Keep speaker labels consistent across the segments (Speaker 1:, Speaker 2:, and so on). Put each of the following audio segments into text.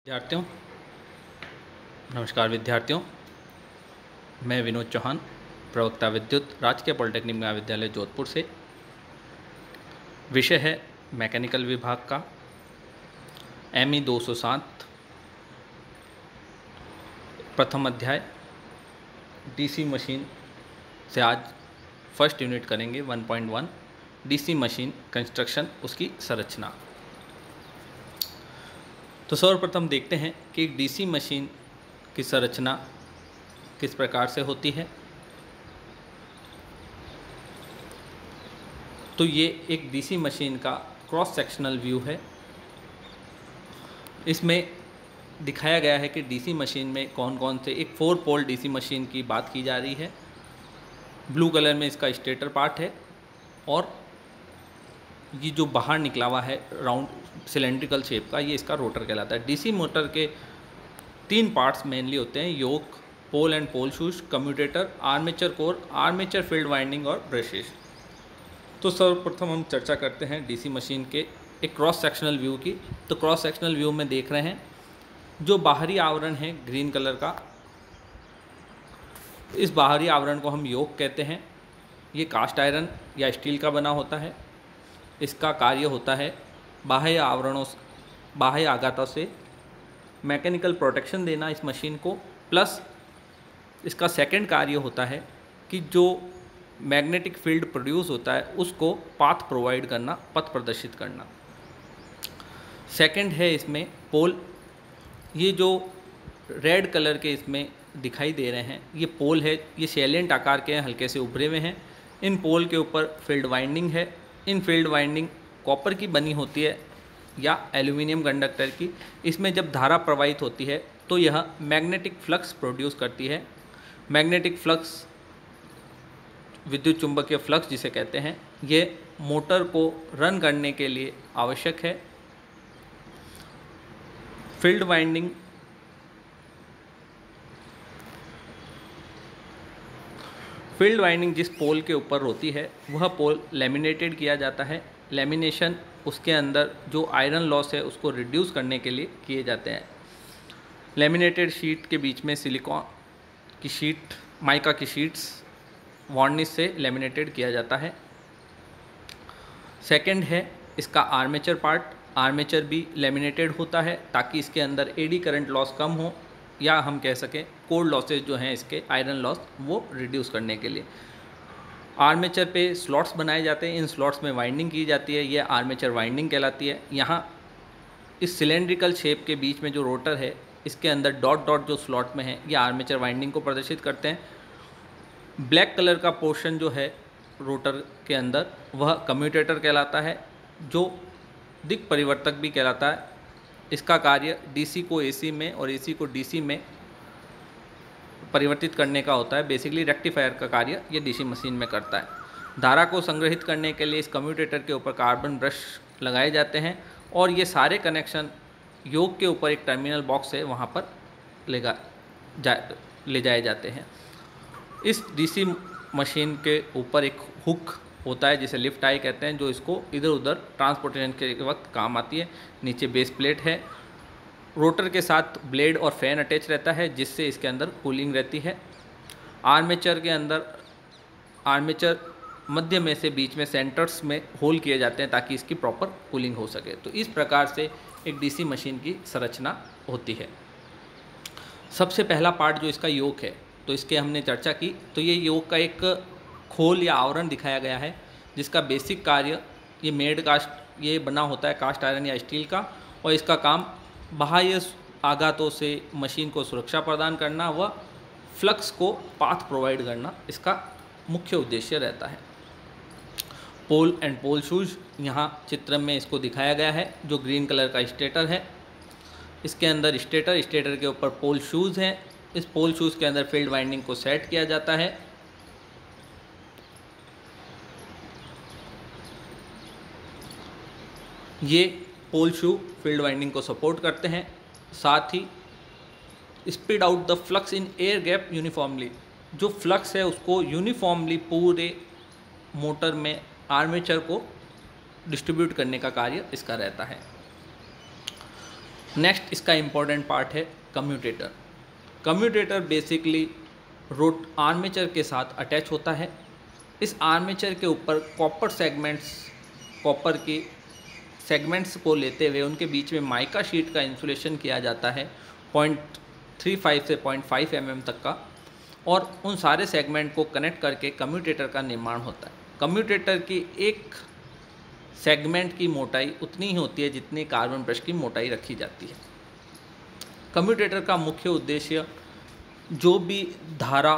Speaker 1: विद्यार्थियों, नमस्कार विद्यार्थियों। मैं विनोद चौहान, प्रवक्ता विद्युत, राजकीय पॉलिटेक्निक महाविद्यालय जोधपुर से। विषय है मैकेनिकल विभाग का ME 207, प्रथम अध्याय डीसी मशीन से आज फर्स्ट यूनिट करेंगे 1.1 डीसी मशीन कंस्ट्रक्शन, उसकी संरचना। तो सर्वप्रथम देखते हैं कि एक डीसी मशीन की संरचना किस प्रकार से होती है। तो ये एक डीसी मशीन का क्रॉस सेक्शनल व्यू है। इसमें दिखाया गया है कि डीसी मशीन में कौन कौन से, एक 4 पोल डीसी मशीन की बात की जा रही है। ब्लू कलर में इसका स्टेटर पार्ट है और ये जो बाहर निकला हुआ है राउंड सिलेंड्रिकल शेप का, ये इसका रोटर कहलाता है। डीसी मोटर के 3 पार्ट्स मेनली होते हैं: yoke, pole and pole shoes, commutator, armature core, armature field winding और ब्रशेस। तो सर्वप्रथम हम चर्चा करते हैं डीसी मशीन के एक क्रॉस सेक्शनल व्यू की। तो क्रॉस सेक्शनल व्यू में देख रहे हैं जो बाहरी आवरण है ग्रीन कलर का, इस बाहरी आवरण को हम योक कहते हैं। ये कास्ट आयरन या स्टील का बना होता है। इसका कार्य होता है बाह्य आवरणों, बाह्य आघातों से मैकेनिकल प्रोटेक्शन देना इस मशीन को, प्लस इसका सेकंड कार्य होता है कि जो मैग्नेटिक फील्ड प्रोड्यूस होता है उसको पाथ प्रोवाइड करना, पथ प्रदर्शित करना। सेकंड है इसमें पोल। ये जो रेड कलर के इसमें दिखाई दे रहे हैं ये पोल है। ये सैलिएंट आकार के हैं, हल्के से उभरे हुए हैं। इन पोल के ऊपर फील्ड वाइंडिंग है। इन फील्ड वाइंडिंग कॉपर की बनी होती है या एल्यूमिनियम कंडक्टर की। इसमें जब धारा प्रवाहित होती है तो यह मैग्नेटिक फ्लक्स प्रोड्यूस करती है। मैग्नेटिक फ्लक्स, विद्युत चुंबकीय फ्लक्स जिसे कहते हैं, ये मोटर को रन करने के लिए आवश्यक है। फील्ड वाइंडिंग जिस पोल के ऊपर होती है वह पोल लेमिनेटेड किया जाता है। लेमिनेशन उसके अंदर जो आयरन लॉस है उसको रिड्यूस करने के लिए किए जाते हैं। लेमिनेटेड शीट के बीच में सिलिकॉन की शीट, माइका की शीट्स वार्निश से लेमिनेटेड किया जाता है। सेकंड है इसका आर्मेचर पार्ट। आर्मेचर भी लेमिनेटेड होता है ताकि इसके अंदर एडी करंट लॉस कम हो, या हम कह सकें कोर लॉसेज जो हैं इसके, आयरन लॉस, वो रिड्यूस करने के लिए। आर्मेचर पे स्लॉट्स बनाए जाते हैं। इन स्लॉट्स में वाइंडिंग की जाती है। ये आर्मेचर वाइंडिंग कहलाती है। यहाँ इस सिलेंड्रिकल शेप के बीच में जो रोटर है इसके अंदर डॉट डॉट जो स्लॉट में है ये आर्मेचर वाइंडिंग को प्रदर्शित करते हैं। ब्लैक कलर का पोर्शन जो है रोटर के अंदर वह कम्यूटेटर कहलाता है, जो दिक् परिवर्तक भी कहलाता है। इसका कार्य डीसी को एसी में और एसी को डीसी में परिवर्तित करने का होता है। बेसिकली रेक्टिफायर का कार्य ये डीसी मशीन में करता है। धारा को संग्रहित करने के लिए इस कम्यूटेटर के ऊपर कार्बन ब्रश लगाए जाते हैं और ये सारे कनेक्शन योक के ऊपर एक टर्मिनल बॉक्स है वहाँ पर ले जाए जाते हैं। इस डीसी मशीन के ऊपर एक हुक होता है जिसे लिफ्ट आई कहते हैं, जो इसको इधर उधर ट्रांसपोर्टेशन के वक्त काम आती है। नीचे बेस प्लेट है। रोटर के साथ ब्लेड और फैन अटैच रहता है जिससे इसके अंदर कूलिंग रहती है। आर्मेचर के अंदर, आर्मेचर मध्य में से बीच में सेंटर्स में होल किए जाते हैं ताकि इसकी प्रॉपर कूलिंग हो सके। तो इस प्रकार से एक डीसी मशीन की संरचना होती है। सबसे पहला पार्ट जो इसका योक है, तो इसके हमने चर्चा की। तो ये योक का एक खोल या आवरण दिखाया गया है जिसका बेसिक कार्य, ये मेड कास्ट, ये बना होता है कास्ट आयरन या स्टील का, और इसका काम बाह्य आघातों से मशीन को सुरक्षा प्रदान करना व फ्लक्स को पाथ प्रोवाइड करना इसका मुख्य उद्देश्य रहता है। पोल एंड पोल शूज यहाँ चित्र में इसको दिखाया गया है, जो ग्रीन कलर का स्टेटर है। इसके अंदर स्टेटर के ऊपर पोल शूज़ हैं। इस पोल शूज़ के अंदर फील्ड वाइंडिंग को सेट किया जाता है। ये पोल शू फील्ड वाइंडिंग को सपोर्ट करते हैं। साथ ही spread out the flux in air gap uniformly, जो फ्लक्स है उसको यूनिफॉर्मली पूरे मोटर में आर्मेचर को डिस्ट्रीब्यूट करने का कार्य इसका रहता है। नेक्स्ट इसका इम्पोर्टेंट पार्ट है कम्यूटेटर। कम्यूटेटर बेसिकली रोट आर्मेचर के साथ अटैच होता है। इस आर्मेचर के ऊपर कॉपर के सेगमेंट्स को लेते हुए उनके बीच में माइका शीट का इंसुलेशन किया जाता है 0.35 से 0.5 mm तक का, और उन सारे सेगमेंट को कनेक्ट करके कम्यूटेटर का निर्माण होता है। कम्यूटेटर की एक सेगमेंट की मोटाई उतनी ही होती है जितनी कार्बन ब्रश की मोटाई रखी जाती है। कम्यूटेटर का मुख्य उद्देश्य जो भी धारा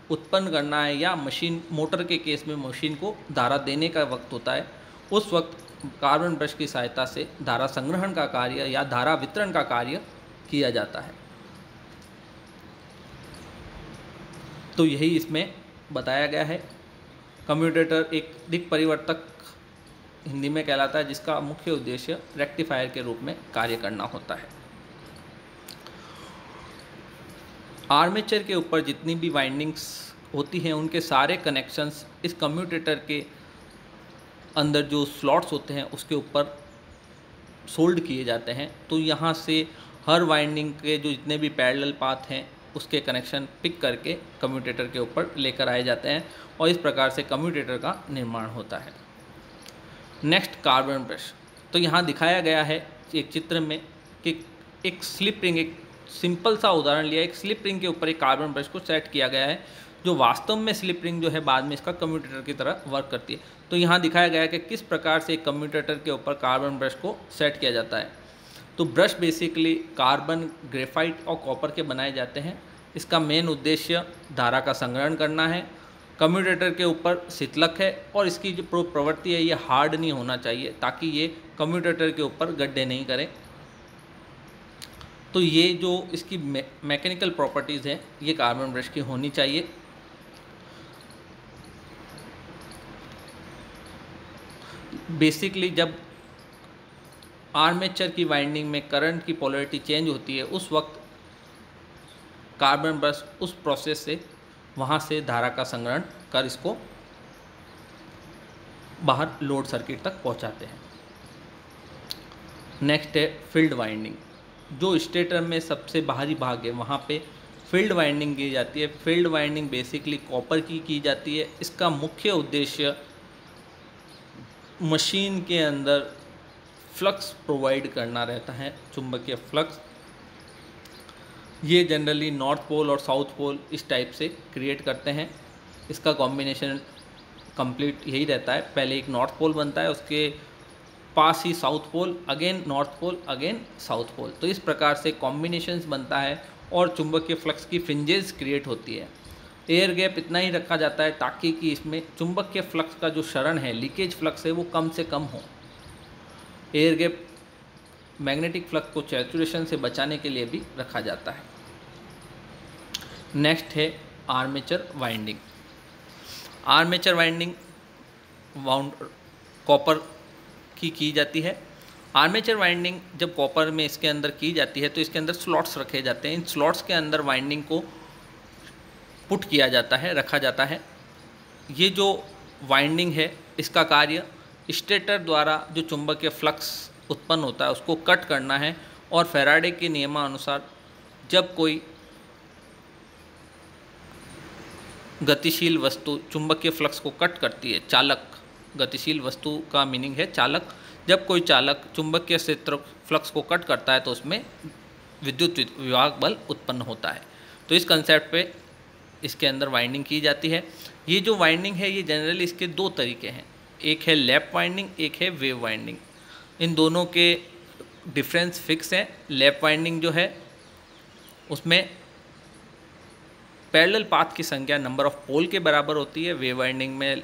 Speaker 1: उत्पन्न करना है, या मशीन मोटर के केस में मशीन को धारा देने का वक्त होता है, उस वक्त कार्बन ब्रश की सहायता से धारा संग्रहण का कार्य या धारा वितरण का कार्य किया जाता है। तो यही इसमें बताया गया है। कम्यूटेटर एक दिक् परिवर्तक हिंदी में कहलाता है, जिसका मुख्य उद्देश्य रेक्टिफायर के रूप में कार्य करना होता है। आर्मेचर के ऊपर जितनी भी वाइंडिंग्स होती हैं उनके सारे कनेक्शंस इस कम्यूटेटर के अंदर जो स्लॉट्स होते हैं उसके ऊपर सोल्ड किए जाते हैं। तो यहाँ से हर वाइंडिंग के जो जितने भी पैरेलल पाथ हैं उसके कनेक्शन पिक करके कम्यूटेटर के ऊपर लेकर आए जाते हैं, और इस प्रकार से कम्यूटेटर का निर्माण होता है। Next carbon brush. तो यहाँ दिखाया गया है एक चित्र में कि एक स्लिप रिंग, एक सिंपल सा उदाहरण लिया, एक स्लिप रिंग के ऊपर एक कार्बन ब्रश को सेट किया गया है, जो वास्तव में स्लिप रिंग जो है बाद में इसका कम्यूटेटर की तरह वर्क करती है। तो यहाँ दिखाया गया है कि किस प्रकार से एक कम्यूटेटर के ऊपर कार्बन ब्रश को सेट किया जाता है। तो ब्रश बेसिकली कार्बन, ग्रेफाइट और कॉपर के बनाए जाते हैं। इसका मेन उद्देश्य धारा का संग्रहण करना है। कम्यूटेटर के ऊपर शीतलक है और इसकी जो प्रवृत्ति है ये हार्ड नहीं होना चाहिए, ताकि ये कम्यूटेटर के ऊपर गड्ढे नहीं करे। तो ये जो इसकी मैकेनिकल प्रॉपर्टीज़ है ये कार्बन ब्रश की होनी चाहिए। बेसिकली जब आर्मेचर की वाइंडिंग में करंट की पोलैरिटी चेंज होती है उस वक्त कार्बन ब्रश उस प्रोसेस से वहाँ से धारा का संग्रहण कर इसको बाहर लोड सर्किट तक पहुँचाते हैं। नेक्स्ट है फील्ड वाइंडिंग। जो स्टेटर में सबसे बाहरी भाग है वहाँ पे फील्ड वाइंडिंग की जाती है। फील्ड वाइंडिंग बेसिकली कॉपर की जाती है। इसका मुख्य उद्देश्य मशीन के अंदर फ्लक्स प्रोवाइड करना रहता है, चुंबकीय फ्लक्स। ये जनरली नॉर्थ पोल और साउथ पोल इस टाइप से क्रिएट करते हैं। इसका कॉम्बिनेशन कंप्लीट यही रहता है, पहले एक नॉर्थ पोल बनता है, उसके पास ही south pole, again north pole, again south pole. तो इस प्रकार से कॉम्बिनेशंस बनता है और चुंबकीय फ्लक्स की फ्रिंजेस क्रिएट होती है। एयर गैप इतना ही रखा जाता है ताकि कि इसमें चुंबकीय फ्लक्स का जो क्षरण है, लीकेज फ्लक्स है, वो कम से कम हो। एयर गैप मैग्नेटिक फ्लक्स को सैचुरेशन से बचाने के लिए भी रखा जाता है। नेक्स्ट है armature winding. Armature winding copper की जाती है। आर्मेचर वाइंडिंग जब कॉपर में इसके अंदर की जाती है तो इसके अंदर स्लॉट्स रखे जाते हैं। इन स्लॉट्स के अंदर वाइंडिंग को पुट किया जाता है, रखा जाता है। ये जो वाइंडिंग है इसका कार्य स्टेटर द्वारा जो चुंबकीय फ्लक्स उत्पन्न होता है उसको कट करना है, और फैराडे के नियमानुसार जब कोई गतिशील वस्तु चुंबकीय फ्लक्स को कट करती है, चालक, गतिशील वस्तु का मीनिंग है चालक, जब कोई चालक चुंबकीय क्षेत्र फ्लक्स को कट करता है तो उसमें विद्युत विभव बल उत्पन्न होता है। तो इस कंसेप्ट पे इसके अंदर वाइंडिंग की जाती है। ये जो वाइंडिंग है ये जनरली इसके दो तरीके हैं, एक है लैप वाइंडिंग, एक है वेव वाइंडिंग। इन दोनों के डिफरेंस फिक्स हैं। लैप वाइंडिंग जो है उसमें पैरेलल पाथ की संख्या नंबर ऑफ पोल के बराबर होती है। वेव वाइंडिंग में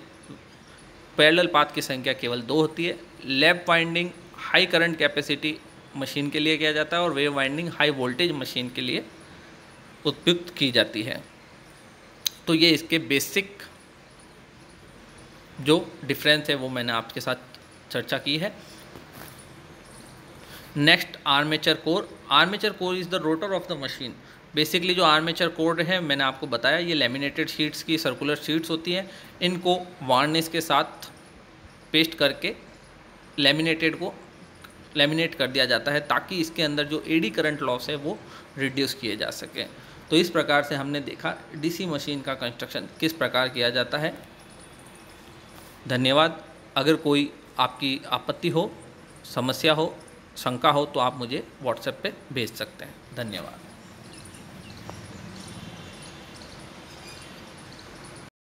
Speaker 1: पैरेलल पाथ की संख्या केवल 2 होती है। Lap winding high current capacity machine के लिए किया जाता है और wave winding high voltage machine के लिए उपयुक्त की जाती है। तो ये इसके बेसिक जो डिफरेंस है वो मैंने आपके साथ चर्चा की है। Next armature core. Armature core is the rotor of the machine. Basically जो आर्मेचर कोर है मैंने आपको बताया ये लेमिनेटेड शीट्स की सर्कुलर शीट्स होती हैं। इनको वार्निश के साथ पेस्ट करके लेमिनेटेड को लैमिनेट कर दिया जाता है ताकि इसके अंदर जो एडी करंट लॉस है वो रिड्यूस किए जा सके। तो इस प्रकार से हमने देखा डीसी मशीन का कंस्ट्रक्शन किस प्रकार किया जाता है। धन्यवाद। अगर कोई आपकी आपत्ति हो, समस्या हो, शंका हो तो आप मुझे व्हाट्सएप पे भेज सकते हैं। धन्यवाद।